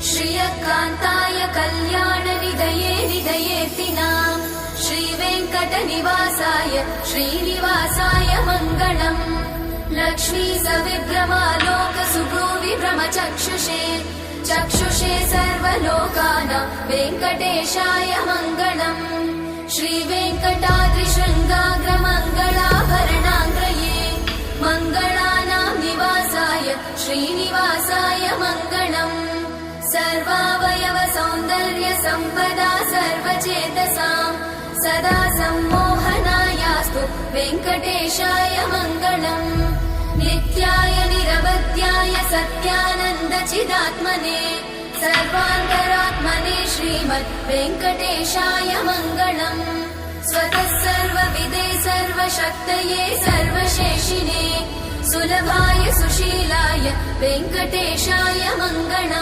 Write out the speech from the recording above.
श्रियकान्ताय कल्याणनिधये निधयेऽर्थिनाम् श्रीवेङ्कटनिवासाय श्रीनिवासाय मङ्गलम्। लक्ष्मी सविभ्रमालोकसुभ्रूविभ्रमचक्षुषे चक्षुषे सर्वलोकानां वेङ्कटेशाय मङ्गलम्। श्रीवेङ्कटाद्रिशृङ्गाग्रमङ्गलाभरणाङ्ग्रये मङ्गलानां निवासाय श्रीनिवासाय मङ्गलम्। सर्वावयव सौन्दर्य सम्पदा सर्वचेतसां सदा सम्मोहनायास्तु वेङ्कटेशाय मङ्गलम्। नित्याय निरवध्याय सत्यानन्द चिदात्मने सर्वान्तरात्मने श्रीमद् वेङ्कटेशाय मङ्गलम्। स्वतः सर्वविदे सर्वशक्तये सर्वशेषिने सुलभाय सुशीलाय वेङ्कटेशाय मङ्गलम्।